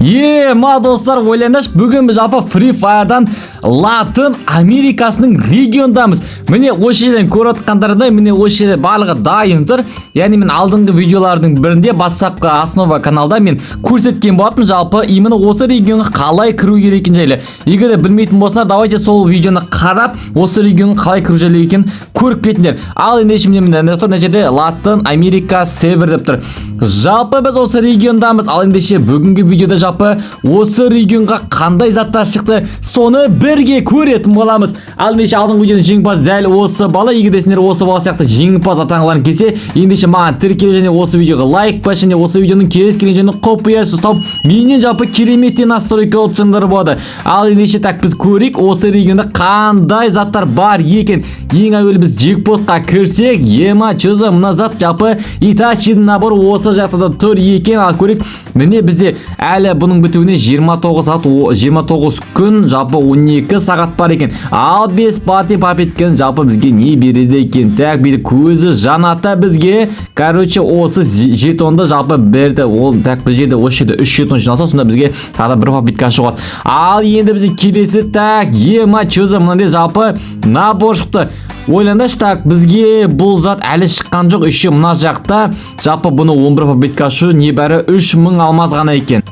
Ма достар, ойлаңдаршы, бүгін біз жалпы Free Fire'дан Латын Америкасының региондамыз. Міне осы жерден көріп отқандарындай, міне осы жерде барлығы дайын тұр. Яғни мен алдыңғы видеолардың бірінде бастапқы основа каналда мен көрсеткен болатынмын жалпы именно осы регионға қалай кіру керек екенін жайлы. Егер де білмейтін болсаңдар, давайте сол видеоны қарап, осы регионға қалай кіру жайлы екенін көріп кетіңдер. Ал ендеше мына жерде Латын Америка сервер деп тұр. Жалпы біз осы региондамыз. Ал ендеше бүгінгі видеода жалпы осы регионға қандай заттар шықты, соны бірге көретін боламыз. Ал ендеше алдыңғы видеоның жеңімпаз дәл осы бала. Егер де сендер осы бала сияқты жеңімпаз атанғыларың келсе, ендеше маған тіркелу және осы видеоға лайк бас және осы видеоның келесі келгенін құпия ұстап, менен жалпы кереметтен настройка отырсаңдар болады. Ал ендеше так біз көрейік осы регионда қандай заттар бар екен. Ең әуелі біз джекпотқа кірсек, чөзі мына зат жалпы Итачидің наборы осы жақтада тұр екен. Ал көрейік, міне бізде әлі бұның бітуіне 29 күн, жалпы 12 сағат бар екен. Ал 5 пати папеткен жалпы бізге не береді екен? Так, бір көзі жаната бізге, осы жетонды жалпы берді. Ол так біз жерде осы жерде 3 жетон жиналса, сонда бізге тағы бір папетка шығады. Ал енді бізге келесі так, чөзі мынандай жалпы набор шықты. Ойлаңдаршы, так бізге бұл зат әлі шыққан жоқ. Еще мына жақта жалпы бұны 11 папетка ашу небәрі 3000 алмаз ғана екен.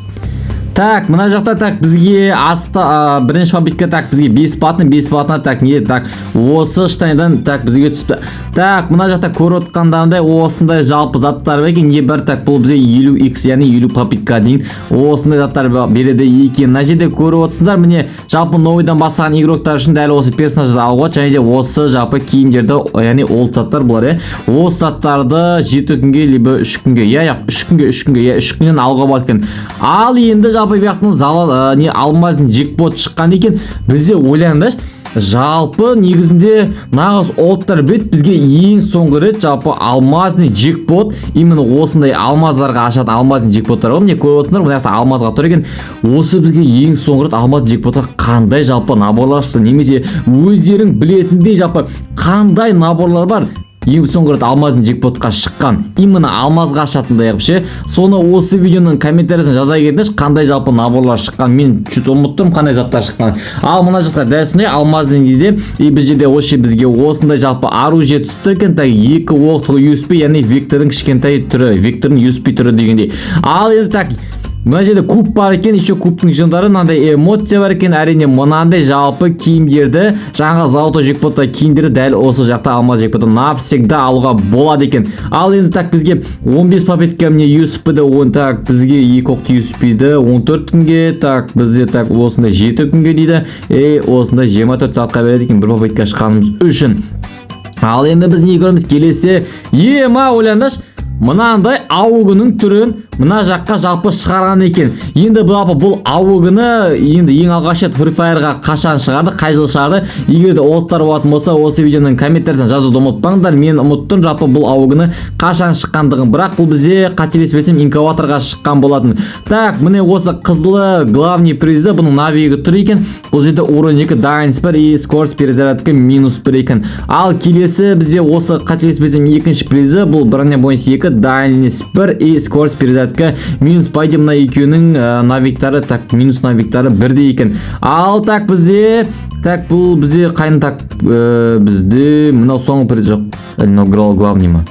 Так, мына жақта так бізге бірінші папетка так бізге 5 патына так не так осы штайдан так бізге түсіпті. Так, мына жақта көріп отқандарындай осындай жалпы заттар бар екен. Небәрі так бұл бізге 50x, яғни 50 папетка дейін осындай заттар береді екен. Мына жерде көріп отырсыңдар, міне жалпы новыйдан бастаған игроктар үшін дәл осы персонажды алуға және де осы жалпы киімдерді, яғни ол заттар бұлар, осы заттарды 7 күнге либо 3 күнге, 3 күннен алуға болады екен. Ал енді жалпы бияқтың алмазын джекпот шыққан екен. Бізде ойлаңдаршы, жалпы негізінде нағыз олттар бет бізге ең соңғы рет жалпы алмазный джекпот именно осындай алмазларға ашады. Алмазный джекпоттар ғой, міне көріп отырсыңдар, мына жақта алмазға тұр екен. Осы бізге ең соңғы рет алмазный джекпотқа қандай жалпы наборлар шықты, немесе өздерің білетіндей жалпы қандай наборлар бар ең соңғы рет алмазный джекпотқа шыққан, именно алмазға ашатындай ше. Соны осы видеоның комментариясына жаза кетіңдерші, қандай жалпы наборлар шыққан. Мен чуть ұмыттым қандай заттар шыққан. Ал мына жақта дәл сондай алмазный дейді. Біз жерде осы бізге осындай жалпы оружие түсіп екен. 2 оқтық USP, яғни вектордың кішкентай түрі, вектордың USP түрі дегендей. Ал енді так мына жерде куб бар екен, еще кубтың жындары мынандай эмоция бар екен. Әрине мынандай жалпы киімдерді, жаңа золотой джекпотта киімдерді дәл осы жақта алмаз джекпотта навсегда алуға болады екен. Ал енді так бізге 15 папетка мне USP-ді, так бізге 2 оқты USP-ді 14 күнге, так бізде так осындай 7 күнге дейді, осындай 24 сағатқа береді екен бір папетка шыққанымыз үшін. Ал енді біз не көреміз келесі? Ойлаңдаршы, мынандай ауығының түрін мына жаққа жалпы шығарған екен. Енді бұл ауығыны енді ең алғаш рет Free Fire'ға қашан шығарды, қай жыл шығарды? Егер де олттар болатын болса, осы видеоның комментариясына жазуды ұмытпаңдар. Мен ұмыттым жалпы бұл ауығыны қашан шыққандығын, бірақ бұл бізде қателеспесем инкубаторға шыққан болатын. Так, міне осы қызылы главный призы, бұның навигі тұр екен. Бұл жерде урон 2 дайынс бар и скорость перезарядка -1 екен. Ал келесі бізде осы қателеспесем екінші призы, бұл бронебойность 2 дайынс 1 и скорость перезарядка минус. Пайде мына екеуінің навиктары, так минус навиктары бірдей екен. Ал так бізде так бұл бізде қайын так бізде мынау соңғы приз жоқ, главный ма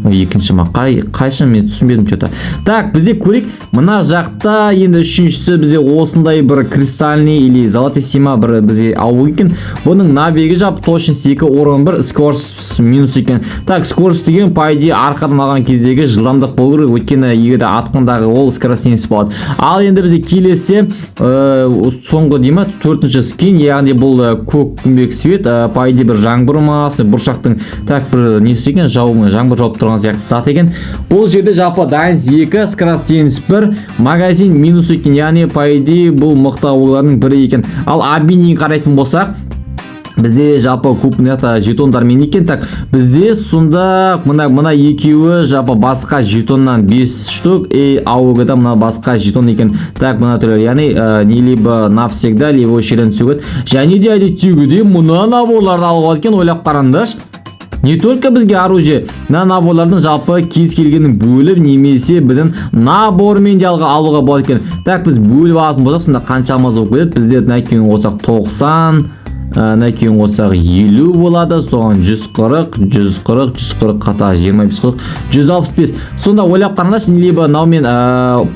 екінші ма қайшы мен түсінбедім что-то. Так бізде көрейік, мына жақта енді үшіншісі бізде осындай бір кристальный или золотисима бір бізде ауы екен. Бұның навигі жалпы точность 2 урон 1 скорость минус екен. Так скорость деген пайде арқадан алған кездегі жылдамдық болу керек, өйткені егер атқандағы ол скоростенес болады. Ал енді бізде келесі соңғы дейма 4-ші скин, яғни бұл көк күмбек свет, пайде бір жаңбыр ма, бұршақтың так бір несі екен, жаңбыр жауып тұрған сияқты зат екен. Бұл жерде жалпы дайынс 2 скоростенес 1 магазин минус екен, яғни пайде бұл мықты ауылардың бірі екен. Ал обменге қарайтын болсақ, бізде жалпы көпнета жетондармен екен. Так бізде сонда мына екеуі жалпы басқа жетоннан 5 штук, ауығыда мына басқа жетон екен. Так мына түрлер, яғни не либо навсегда, либо шерен түсігіт. Және де әдеттегідей мына наборларды алуға екен. Ойлап қараңдаршы, не только бізге оружие наборлардың жалпы кез келгенін бөліп немесе біздің набормен де алуға болады екен. Так біз бөліп алатын болсақ сонда қаншамыз болып кетеді? Бізде нәкең қосақ 90, нәкең қосақ 50 болады, соған 140 қата 25 165. Сонда ойлап қараңдаршы, либо наумен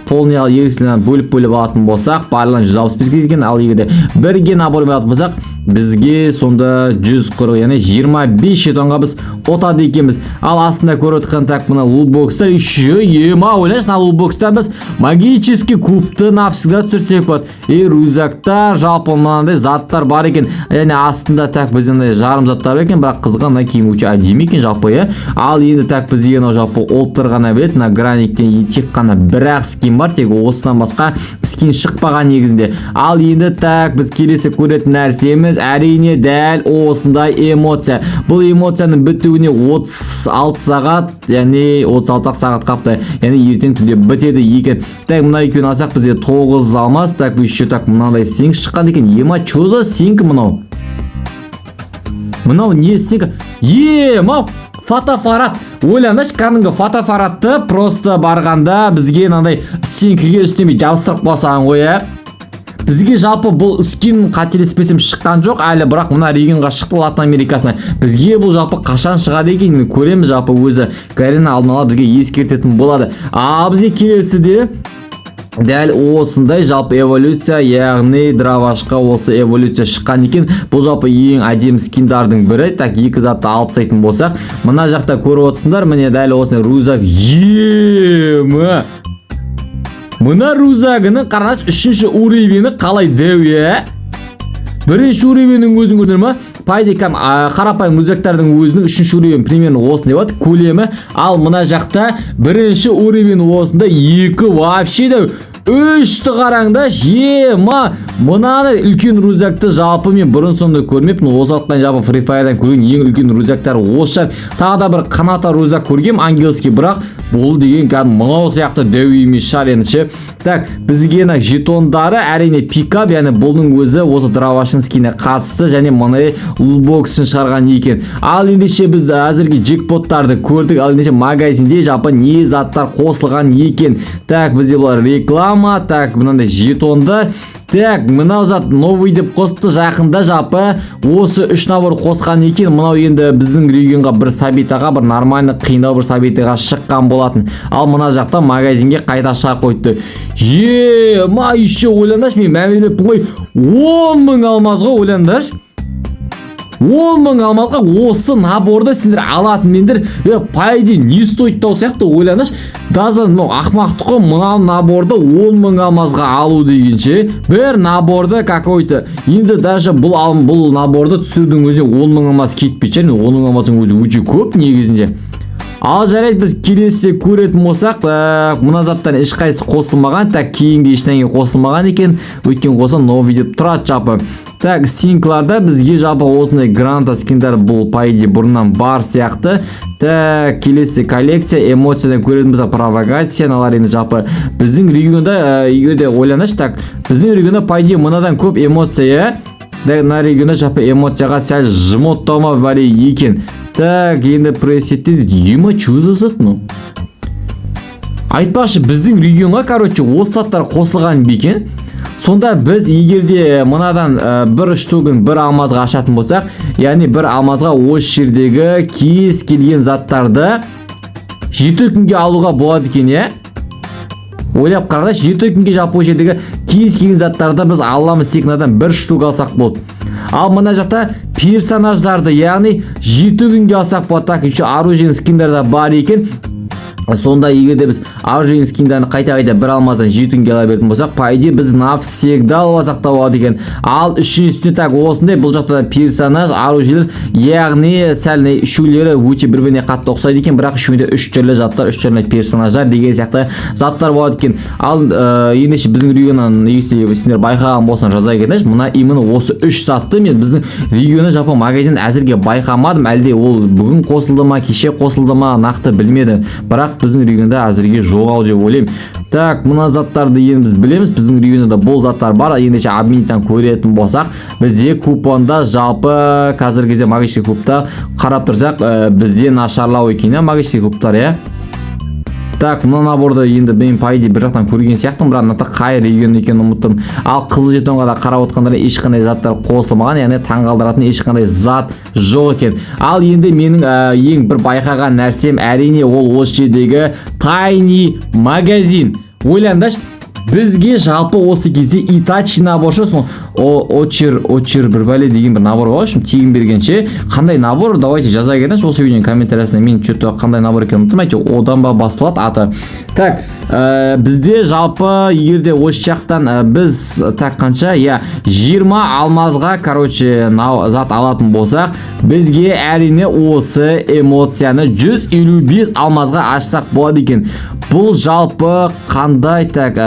полный еріксізден бөліп алатын болсақ барлығын 165 кеткен, ал егерде бірге набормен алатын болсақ бізге сонда 140, яғни 25 жетонға біз отады екенбіз. Ал астында көріп отырған так мына лутбокстар еще ема ойлашы, на лутбокста біз магический кубты навсегда түсірсек болады. Рюкзактар, жалпы мынандай заттар бар екен. Яғни астында так бізде жарым заттар бар екен, бірақ қызған киім өте әдемі екен жалпы. Ал енді так бізге жалпы олтыр ғана білет, на граниктен тек қана бір-ақ скин бар, тек осыдан басқа скин шықпаған негізінде. Ал енді так біз келесі көретін нәрсеміз әрине дәл осындай эмоция. Бұл эмоцияның бітуіне 36 сағат, яғни 36 сағат қапты. Яғни ертең түнде бітеді екен. Так мына екеуін алсақ бізде 9 алмас, так еще так мынандай синк шыққан екен. Ема чё за синк мынау? Мынау не синк? Ема фотоаппарат. Ойлаңдаршы, кәдімгі фотоаппаратты просто барғанда бізге мынандай синкіге үстеме жабыстырып қойсаң ғой. Бізге жалпы бұл скин қателеспесем шыққан жоқ әлі, бірақ мына регионға шықты Латын Америкасына. Бізге бұл жалпы қашан шығады екен көреміз, жалпы өзі Гарина алдын ала бізге ескертетін болады. Ал бізге келесіде дәл осындай жалпы эволюция, яғни дравашқа осы эволюция шыққан екен. Бұл жалпы ең әдемі скиндардың бірі. Так екі затты алып тастайтын болсақ, мына жақта көріп отырсыңдар, міне дәл осындай рюкзак. Мына рюкзагының қараңыз 3-ші уровені қалай дәу. Бірінші уровенің өзін көрдіңдер ме? Пайдекам қарапайым рюкзактардың өзінің 3-ші уровені примерно осындай болады, көлемі. Ал мына жақта бірінші уровень осында 2 вообще дәу. 3-ті қараңда, ема мынаны үлкен рюкзакты жалпы мен бұрын сонда көрмеппін. Осы атқан жалпы Free Fire'дан көрген ең үлкен рюкзактар осы. Тағы да бір қаната рюкзак көргем, ангельский, бірақ бұл деген кәдімгі мынау сияқты дәу емес шығар енді. Так, бізге жетондары әрине пикап, яғни бұның өзі осы дравашын скине қатысты және мынай лутбоксын шығарған екен. Ал ендеше біз әзірге джекпоттарды көрдік. Ал ендеше магазинде жалпы не заттар қосылған екен. Так, бізде бұлар реклама, так мынандай жетонды. Так, мынау зат новый деп қосты, жақында жалпы осы 3 набор қосқан екен. Мынау енді біздің регионға бір сабитаға, бір нормальный қиындау бір сабитаға шыққан болатын. Ал мына жақта магазинге қайта шығарып қойды. Ма еще ойлаңдаршы, мен мәлімдеппін ғой, 10.000 алмазға ойлаңдаршы. 10.000 алмазға осы наборды сендер алатынмендер. Пайды не стоит тау сияқты ойлаңдаршы. Даже ақмақтық қой, мына наборды 10.000 алмазға алу дегенше, бір наборды какой-то. Енді даже бұл наборды түсірудің өзі 10.000 алмаз кетпейді. 10.000 алмазың өзі өте көп негізінде. Ал жарайды, біз келесі көретін болсақ, мына заттан ешқайсысы қосылмаған, так кейінгі ешнәңе қосылмаған екен. Өткен қоса новый деп тұрады жалпы. Так, синкларда бізге жалпы осындай гранта скиндар бұл пайде бұрыннан бар сияқты. Так, келесі коллекция, эмоциядан көретін болсақ провокация, налар енді жалпы біздің регионда, егерде ойланыш, так, біздің регионда пайде мынадан көп эмоция. На регионда жалпы эмоцияға сәл жмоттаума бар екен. Так, енді пресетте ема чөзі ну? Айтпақшы, біздің регионға, короче, осы саттар қосылған бекен. Сонда біз егерде мынадан бір штугін бір алмазға ашатын болсақ, яғни бір алмазға осы жердегі кез келген заттарды 7 күнге алуға болады екен, ойлап қараңдар, 7 күнге жалпы осы жердегі кез келген заттарды біз аламыз, тек мынадан бір штук алсақ болды. Ал мына жақта персонаждарды, яғни 7 күнге алсақ болады. Так, еще оружие скиндерді бар екен. Сонда егерде біз оружие скиндерді қайта-қайта бір алмаздан 7 күнге ала беретін болсақ, пайде біз навсегда алсақ та болады екен. Ал үшіншісіне так осындай, бұл жақта персонаж, оружиелер, яғни сәл үшеулері өте бір-біріне қатты ұқсайды екен, бірақ үшеуінде 3 түрлі заттар, 3 түрлі персонаждар деген сияқты заттар болады екен. Ал ендеше біздің регионнан егер сендер байқаған болсаң жаза кетіңдерші. Мына именно осы 3 затты мен біздің регионы жалпы магазин әзірге байқамадым. Әлде ол бүгін қосылды ма, кеше қосылды ма, нақты білмедім. Бірақ бірақ біздің регионда әзірге жоқ ау деп ойлаймын. Так, мына заттарды енді біз білеміз, біздің регионда бұл заттар бар. Ендеше обменниктен көретін болсақ, бізде купонда жалпы қазіргі кезде магический клубта қарап тұрсақ, бізде нашарлау екен, магический клубтар, иә. Так, мына наборды енді мен пайда бір жақтан көрген сияқтымын, бірақ мына қай регион екенін ұмыттым. Ал қызыл жетонға да қарап отқанда ешқандай заттар қосылмаған, яғни таңғалдыратын ешқандай зат жоқ екен. Ал енді менің ең бір байқаған нәрсем әрине ол осы жердегі Tiny магазин. Ойлаңдаршы, бізге жалпы осы кезде Itachi набор шу, очер бір бәле деген бір набор бар, үшін тегін бергенше. Қандай набор? Давайте жаза кетіңіз осы видеоның комментариясына. Мен что-то қандай набор екенін ұмыттым, одан ба басылады аты. Так, бізде жалпы егерде осы жақтан біз так қанша, 20 алмазға, короче, зат алатын болсақ, бізге әрине осы эмоцияны 155 алмазға ашсақ болады екен. Бұл жалпы қандай, так,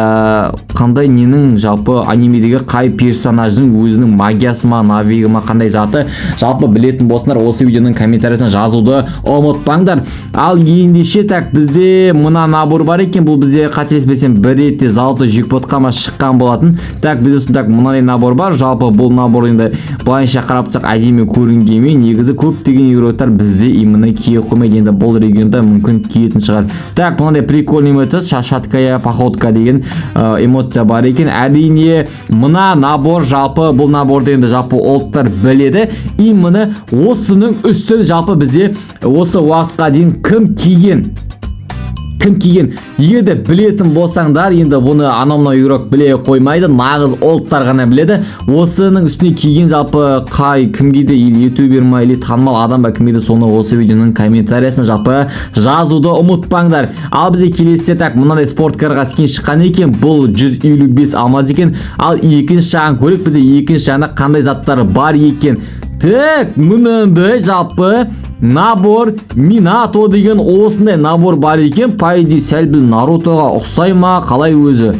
қандай ненің жалпы анимедегі қай персонаждың өзінің магиясы ма, навигі ма, қандай заты жалпы білетін болсындар, осы видеоның комментариясына жазуды ұмытпаңдар. Ал ендеше, так, бізде мына набор бар екен, бұл бізде қателеспесем бір ретте золотой джекпотқа ма шыққан болатын. Так, бізде так мынандай набор бар. Жалпы бұл набор енді былайша қарап тұрсақ әдемі көрінгенмен, негізі көптеген игроктар бізде именно кие қоймайды. Енді бұл регионда мүмкін киетін шығар. Так, мынандай прикольный эмоция, шашаткая походка деген эмоция бар екен. Әрине мына набор жалпы, бұл наборды енді жалпы олттар біледі. И міне осының үстін жалпы бізде осы уақытқа дейін кім киген? Егерде білетін болсаңдар, енді бұны анау игрок біле қоймайды, нағыз олттар ғана біледі. Осының үстіне киген жалпы қай кімге де ютубер ма или танымал адам ба кімге де, соны осы видеоның комментариясына жалпы жазуды ұмытпаңдар. Ал бізде келесі, так, мынандай спорткарға скин шыққан екен, бұл 155 алмаз екен. Ал екінші жағын көрейік, бізде екінші жағында қандай заттар бар екен. Так, мынандай жалпы набор Минато деген осындай набор бар екен. Пайди сәл бір Нарутоға ұқсай ма, қалай өзі?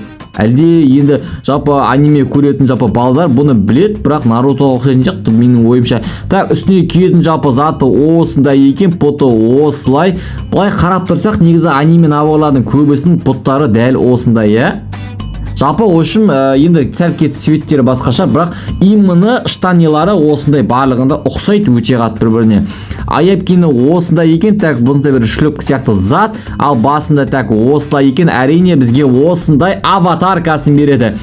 Әлде енді жалпы аниме көретін жалпы балдар бұны білет, бірақ Нарутоға ұқсайтын жоқ менің ойымша. Так, үстіне киетін жалпы заты осындай екен, поты осылай. Бұлай қарап тұрсақ, негізі аниме наборлардың көбісінің поттары дәл осындай, иә. Жалпы ошым енді сәл кет светтері басқаша, бірақ именно штанилары осындай барлығында ұқсайды өте қатты бір-біріне. Аяп киімі осындай екен, так, бұндай бір шлепка сияқты зат, ал басында так осылай екен. Әрине бізге осындай аватаркасын береді.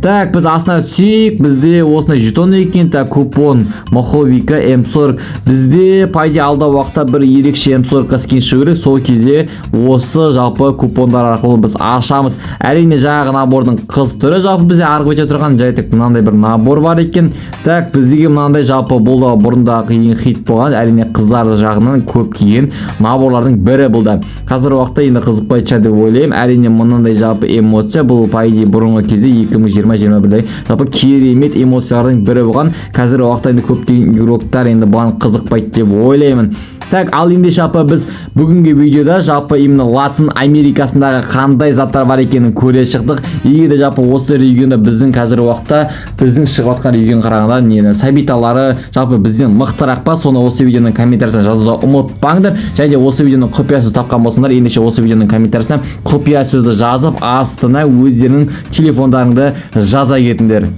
Так, біз астына түсейік, бізде осындай жетон екен, так, купон маховика М40. Бізде пайда алда уақытта бір ерекше М40 скин шығу керек, сол кезде осы жалпы купондар арқылы біз ашамыз. Әрине жаңағы набордың қыз түрі жалпы бізде арғы өте тұрған жайтық мынандай бір набор бар екен. Так, біздегі мынандай жалпы бұл да бұрында ең хит болған, әрине қыздар жағынан көп киген наборлардың бірі бұл да. Қазір уақытта енді қызықпай шығар деп ойлаймын. Әрине мынандай жалпы эмоция, бұл пайда бұрынғы кезде 2021-де жалпы керемет эмоциялардың бірі болған. Қазір уақытта енді көптеген игроктар енді бұған қызықпайды деп ойлаймын. Так, ал енді жалпы біз бүгінгі видеода жалпы именно Латын Америкасындағы қандай заттар бар екенін көре шықтық. Егер жалпы осы регионда біздің қазір уақытта біздің шығып жатқан регион қарағанда нені сабиталары жалпы бізден мықтырақ па, соны осы видеоның комментариясына жазуды ұмытпаңдар. Және осы видеоның құпия сөзін тапқан болсаңдар, ендеше осы видеоның комментариясына құпия сөзді жазып астына өздерінің телефондарыңды жаза кетіңдер.